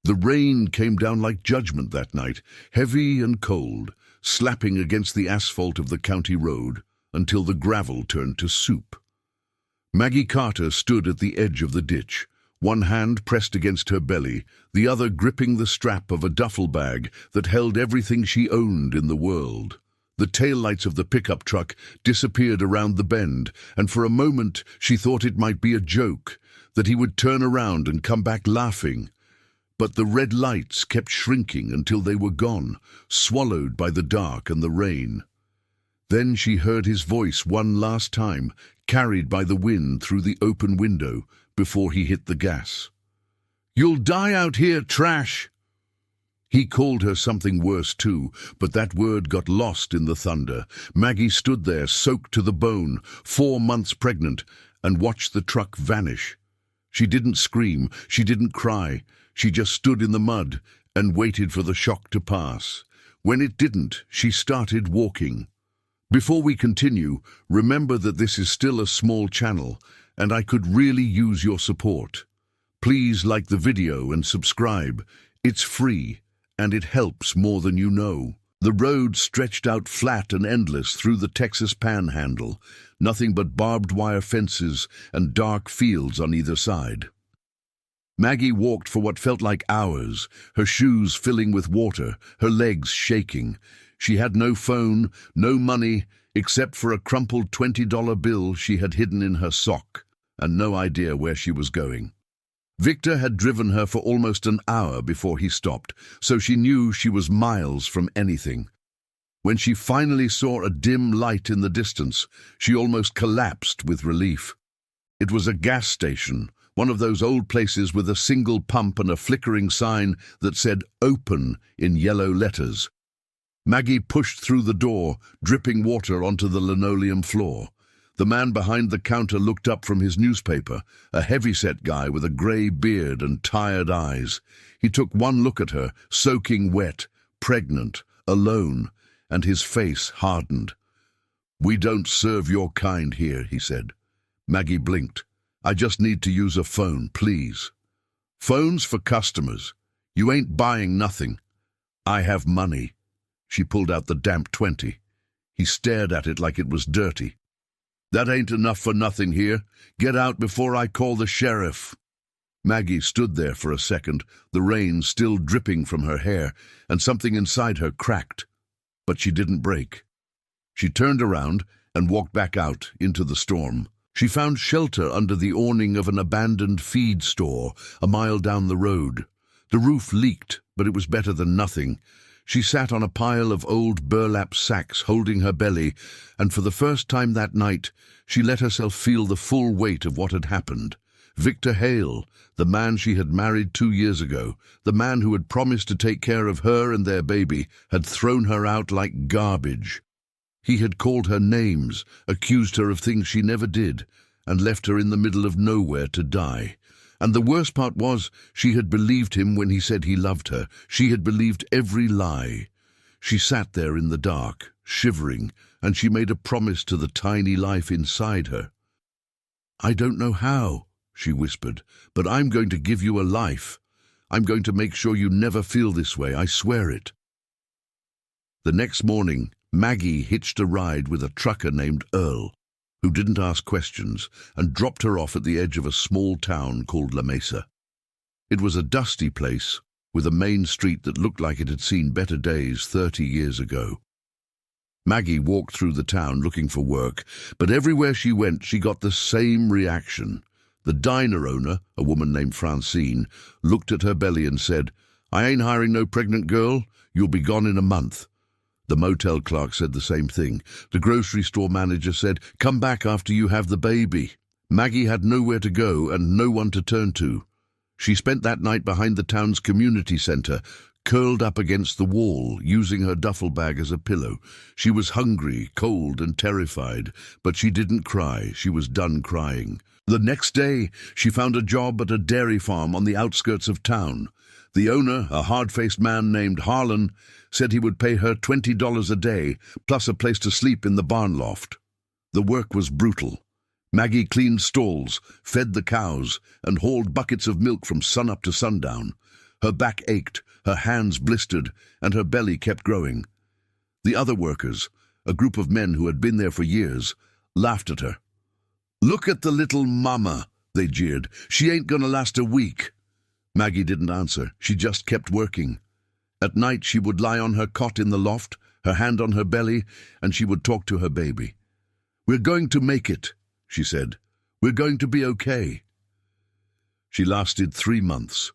The rain came down like judgment that night, heavy and cold, slapping against the asphalt of the county road until the gravel turned to soup. Maggie Carter stood at the edge of the ditch, one hand pressed against her belly, the other gripping the strap of a duffel bag that held everything she owned in the world. The taillights of the pickup truck disappeared around the bend, and for a moment she thought it might be a joke, that he would turn around and come back laughing. But the red lights kept shrinking until they were gone, swallowed by the dark and the rain. Then she heard his voice one last time, carried by the wind through the open window, before he hit the gas. "You'll die out here, trash!" He called her something worse too, but that word got lost in the thunder. Maggie stood there, soaked to the bone, 4 months pregnant, and watched the truck vanish. She didn't scream, she didn't cry, she just stood in the mud and waited for the shock to pass. When it didn't, she started walking. Before we continue, remember that this is still a small channel, and I could really use your support. Please like the video and subscribe. It's free, and it helps more than you know. The road stretched out flat and endless through the Texas Panhandle, nothing but barbed wire fences and dark fields on either side. Maggie walked for what felt like hours, her shoes filling with water, her legs shaking. She had no phone, no money, except for a crumpled $20 bill she had hidden in her sock, and no idea where she was going. Victor had driven her for almost an hour before he stopped, so she knew she was miles from anything. When she finally saw a dim light in the distance, she almost collapsed with relief. It was a gas station, one of those old places with a single pump and a flickering sign that said "Open" in yellow letters. Maggie pushed through the door, dripping water onto the linoleum floor. The man behind the counter looked up from his newspaper, a heavy-set guy with a grey beard and tired eyes. He took one look at her, soaking wet, pregnant, alone, and his face hardened. "We don't serve your kind here," he said. Maggie blinked. "I just need to use a phone, please." "Phone's for customers. You ain't buying nothing." "I have money." She pulled out the damp 20. He stared at it like it was dirty. "That ain't enough for nothing here. Get out before I call the sheriff." Maggie stood there for a second, the rain still dripping from her hair, and something inside her cracked. But she didn't break. She turned around and walked back out into the storm. She found shelter under the awning of an abandoned feed store a mile down the road. The roof leaked, but it was better than nothing. She sat on a pile of old burlap sacks holding her belly, and for the first time that night, she let herself feel the full weight of what had happened. Victor Hale, the man she had married 2 years ago, the man who had promised to take care of her and their baby, had thrown her out like garbage. He had called her names, accused her of things she never did, and left her in the middle of nowhere to die. And the worst part was, she had believed him when he said he loved her. She had believed every lie. She sat there in the dark, shivering, and she made a promise to the tiny life inside her. "I don't know how," she whispered, "but I'm going to give you a life. I'm going to make sure you never feel this way, I swear it." The next morning, Maggie hitched a ride with a trucker named Earl, who didn't ask questions, and dropped her off at the edge of a small town called La Mesa. It was a dusty place, with a main street that looked like it had seen better days 30 years ago. Maggie walked through the town looking for work, but everywhere she went she got the same reaction. The diner owner, a woman named Francine, looked at her belly and said, "I ain't hiring no pregnant girl. You'll be gone in a month." The motel clerk said the same thing. The grocery store manager said, "Come back after you have the baby." Maggie had nowhere to go and no one to turn to. She spent that night behind the town's community center, curled up against the wall, using her duffel bag as a pillow. She was hungry, cold, and terrified, but she didn't cry. She was done crying. The next day, she found a job at a dairy farm on the outskirts of town. The owner, a hard-faced man named Harlan, said he would pay her $20 a day, plus a place to sleep in the barn loft. The work was brutal. Maggie cleaned stalls, fed the cows, and hauled buckets of milk from sunup to sundown. Her back ached, her hands blistered, and her belly kept growing. The other workers, a group of men who had been there for years, laughed at her. "Look at the little mama," they jeered. "She ain't gonna last a week." Maggie didn't answer. She just kept working. At night she would lie on her cot in the loft, her hand on her belly, and she would talk to her baby. "We're going to make it," she said. "We're going to be okay." She lasted 3 months.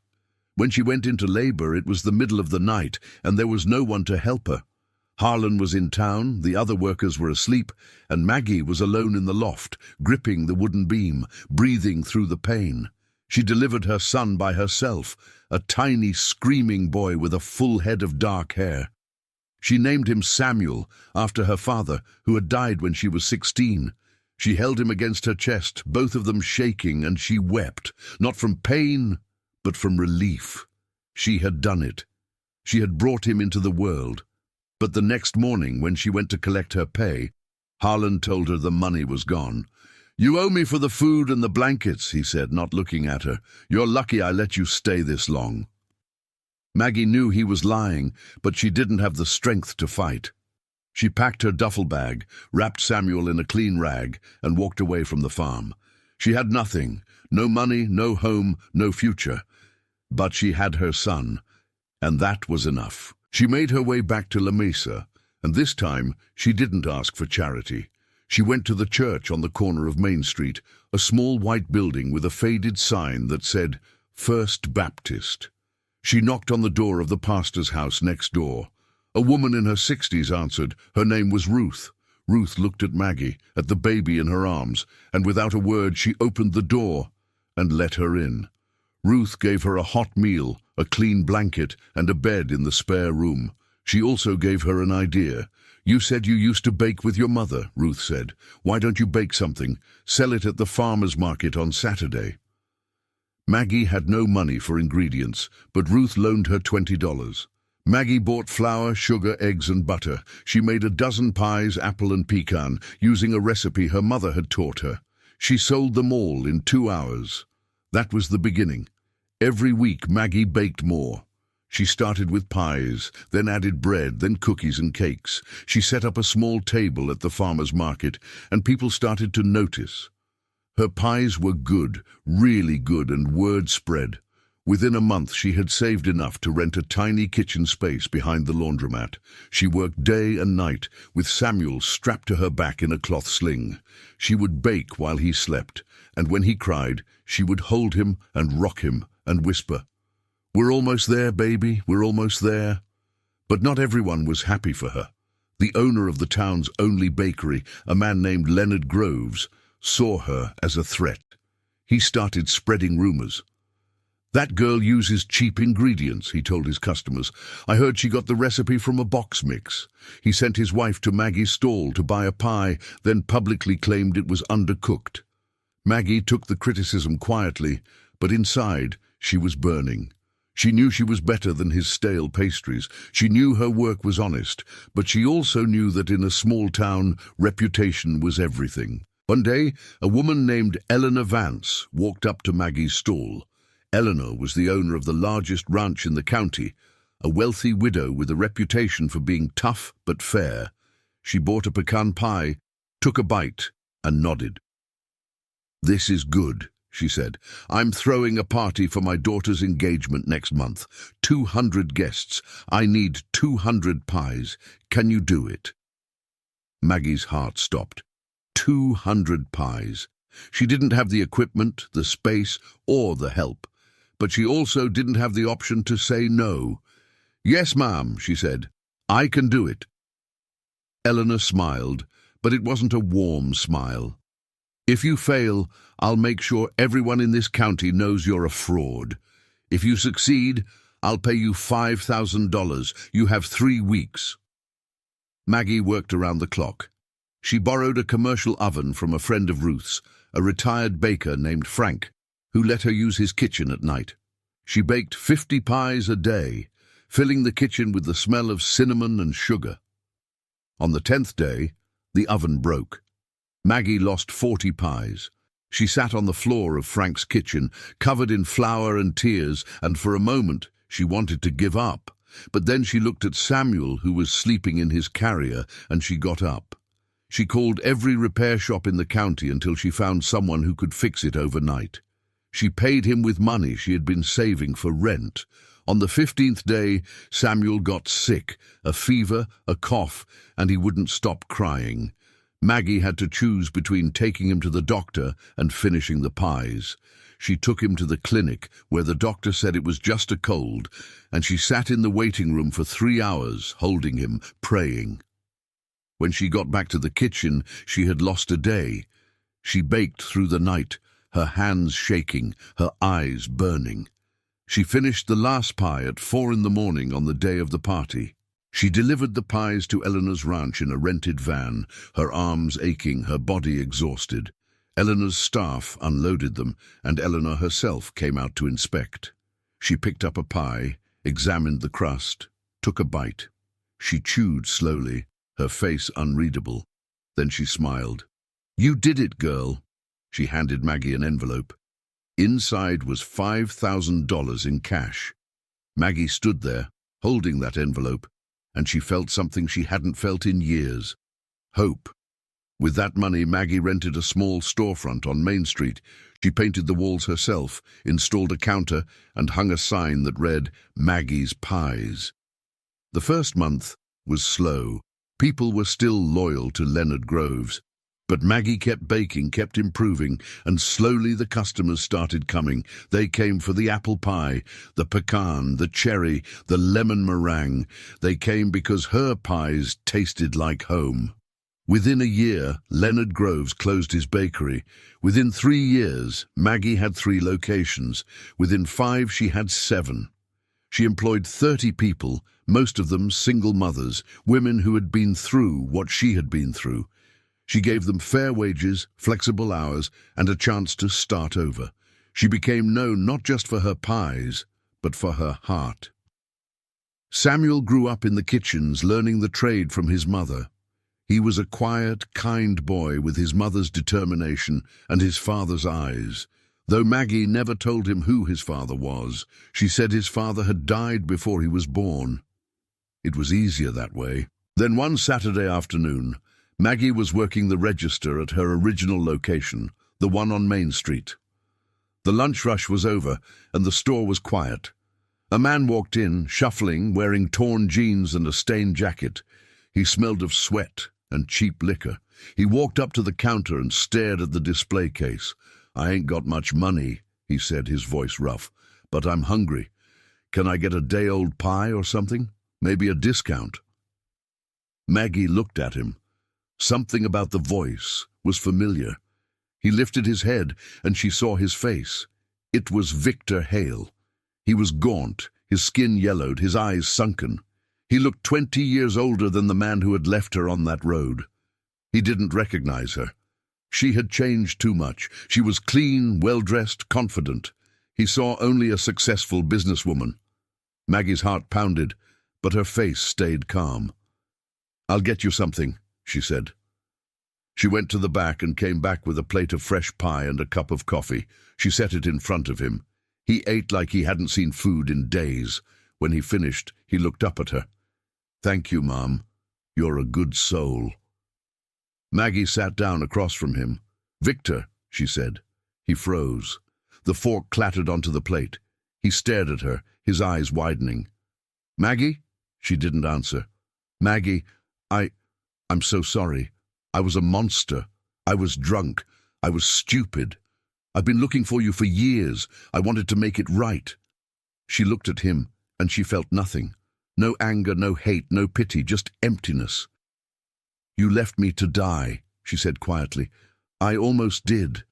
When she went into labor, it was the middle of the night, and there was no one to help her. Harlan was in town, the other workers were asleep, and Maggie was alone in the loft, gripping the wooden beam, breathing through the pain. She delivered her son by herself, a tiny, screaming boy with a full head of dark hair. She named him Samuel, after her father, who had died when she was 16. She held him against her chest, both of them shaking, and she wept, not from pain, but from relief. She had done it. She had brought him into the world. But the next morning, when she went to collect her pay, Harlan told her the money was gone. "You owe me for the food and the blankets," he said, not looking at her. "You're lucky I let you stay this long." Maggie knew he was lying, but she didn't have the strength to fight. She packed her duffel bag, wrapped Samuel in a clean rag, and walked away from the farm. She had nothing, no money, no home, no future. But she had her son, and that was enough. She made her way back to La Mesa, and this time she didn't ask for charity. She went to the church on the corner of Main Street, a small white building with a faded sign that said, First Baptist. She knocked on the door of the pastor's house next door. A woman in her 60s answered. Her name was Ruth. Ruth looked at Maggie, at the baby in her arms, and without a word she opened the door and let her in. Ruth gave her a hot meal, a clean blanket, and a bed in the spare room. She also gave her an idea. "You said you used to bake with your mother," Ruth said. "Why don't you bake something? Sell it at the farmer's market on Saturday." Maggie had no money for ingredients, but Ruth loaned her $20. Maggie bought flour, sugar, eggs, and butter. She made a dozen pies, apple and pecan, using a recipe her mother had taught her. She sold them all in 2 hours. That was the beginning. Every week Maggie baked more. She started with pies, then added bread, then cookies and cakes. She set up a small table at the farmer's market, and people started to notice. Her pies were good, really good, and word spread. Within a month she had saved enough to rent a tiny kitchen space behind the laundromat. She worked day and night, with Samuel strapped to her back in a cloth sling. She would bake while he slept, and when he cried, she would hold him and rock him and whisper, "We're almost there, baby, we're almost there." But not everyone was happy for her. The owner of the town's only bakery, a man named Leonard Groves, saw her as a threat. He started spreading rumors. "That girl uses cheap ingredients," he told his customers. "I heard she got the recipe from a box mix." He sent his wife to Maggie's stall to buy a pie, then publicly claimed it was undercooked. Maggie took the criticism quietly, but inside she was burning. She knew she was better than his stale pastries. She knew her work was honest, but she also knew that in a small town, reputation was everything. One day, a woman named Eleanor Vance walked up to Maggie's stall. Eleanor was the owner of the largest ranch in the county, a wealthy widow with a reputation for being tough but fair. She bought a pecan pie, took a bite, and nodded. "This is good," she said. "I'm throwing a party for my daughter's engagement next month. 200 guests. I need 200 pies. Can you do it?" Maggie's heart stopped. 200 pies. She didn't have the equipment, the space, or the help. But she also didn't have the option to say no. "Yes, ma'am," she said. "I can do it." Eleanor smiled, but it wasn't a warm smile. "If you fail, I'll make sure everyone in this county knows you're a fraud. If you succeed, I'll pay you $5,000. You have 3 weeks. Maggie worked around the clock. She borrowed a commercial oven from a friend of Ruth's, a retired baker named Frank, who let her use his kitchen at night. She baked 50 pies a day, filling the kitchen with the smell of cinnamon and sugar. On the 10th day, the oven broke. Maggie lost 40 pies. She sat on the floor of Frank's kitchen, covered in flour and tears, and for a moment She wanted to give up, but then she looked at Samuel, who was sleeping in his carrier, and she got up. She called every repair shop in the county until she found someone who could fix it overnight. She paid him with money she had been saving for rent. On the 15th day, Samuel got sick, a fever, a cough, and he wouldn't stop crying. Maggie had to choose between taking him to the doctor and finishing the pies. She took him to the clinic, where the doctor said it was just a cold, and she sat in the waiting room for 3 hours, holding him, praying. When she got back to the kitchen, she had lost a day. She baked through the night, her hands shaking, her eyes burning. She finished the last pie at 4 in the morning on the day of the party. She delivered the pies to Eleanor's ranch in a rented van, her arms aching, her body exhausted. Eleanor's staff unloaded them, and Eleanor herself came out to inspect. She picked up a pie, examined the crust, took a bite. She chewed slowly, her face unreadable. Then she smiled. "You did it, girl." She handed Maggie an envelope. Inside was $5,000 in cash. Maggie stood there, holding that envelope, and she felt something she hadn't felt in years. Hope. With that money, Maggie rented a small storefront on Main Street. She painted the walls herself, installed a counter, and hung a sign that read, "Maggie's Pies." The first month was slow. People were still loyal to Leonard Groves. But Maggie kept baking, kept improving, and slowly the customers started coming. They came for the apple pie, the pecan, the cherry, the lemon meringue. They came because her pies tasted like home. Within a year, Leonard Groves closed his bakery. Within 3 years, Maggie had 3 locations. Within 5, she had 7. She employed 30 people, most of them single mothers, women who had been through what she had been through. She gave them fair wages, flexible hours, and a chance to start over. She became known not just for her pies, but for her heart. Samuel grew up in the kitchens, learning the trade from his mother. He was a quiet, kind boy with his mother's determination and his father's eyes. Though Maggie never told him who his father was, she said his father had died before he was born. It was easier that way. Then one Saturday afternoon, Maggie was working the register at her original location, the one on Main Street. The lunch rush was over, and the store was quiet. A man walked in, shuffling, wearing torn jeans and a stained jacket. He smelled of sweat and cheap liquor. He walked up to the counter and stared at the display case. "I ain't got much money," he said, his voice rough, "but I'm hungry. Can I get a day-old pie or something? Maybe a discount?" Maggie looked at him. Something about the voice was familiar. He lifted his head, and she saw his face. It was Victor Hale. He was gaunt, his skin yellowed, his eyes sunken. He looked 20 years older than the man who had left her on that road. He didn't recognize her. She had changed too much. She was clean, well-dressed, confident. He saw only a successful businesswoman. Maggie's heart pounded, but her face stayed calm. "I'll get you something," she said. She went to the back and came back with a plate of fresh pie and a cup of coffee. She set it in front of him. He ate like he hadn't seen food in days. When he finished, he looked up at her. "Thank you, Mom. You're a good soul." Maggie sat down across from him. "Victor," she said. He froze. The fork clattered onto the plate. He stared at her, his eyes widening. "Maggie?" She didn't answer. "Maggie, I'm so sorry. I was a monster. I was drunk. I was stupid. I've been looking for you for years. I wanted to make it right." She looked at him, and she felt nothing. No anger, no hate, no pity, just emptiness. "You left me to die," she said quietly. "I almost did."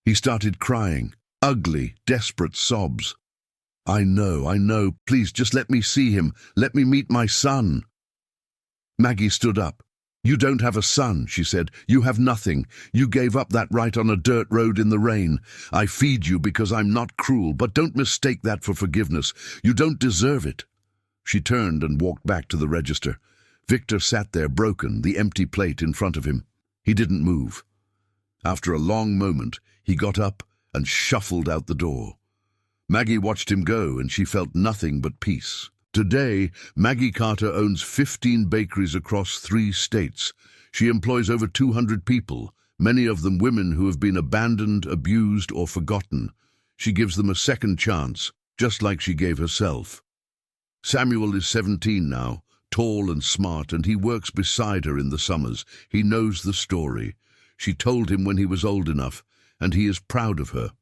He started crying, ugly, desperate sobs. I know. Please, just let me see him. Let me meet my son." Maggie stood up. "You don't have a son," she said. "You have nothing. You gave up that right on a dirt road in the rain. I feed you because I'm not cruel, but don't mistake that for forgiveness. You don't deserve it." She turned and walked back to the register. Victor sat there, broken, the empty plate in front of him. He didn't move. After a long moment, he got up and shuffled out the door. Maggie watched him go, and she felt nothing but peace. Today, Maggie Carter owns 15 bakeries across 3 states. She employs over 200 people, many of them women who have been abandoned, abused, or forgotten. She gives them a second chance, just like she gave herself. Samuel is 17 now, tall and smart, and he works beside her in the summers. He knows the story. She told him when he was old enough, and he is proud of her.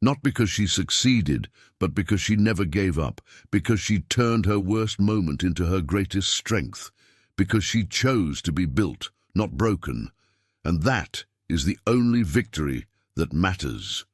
Not because she succeeded, but because she never gave up, because she turned her worst moment into her greatest strength, because she chose to be built, not broken. And that is the only victory that matters.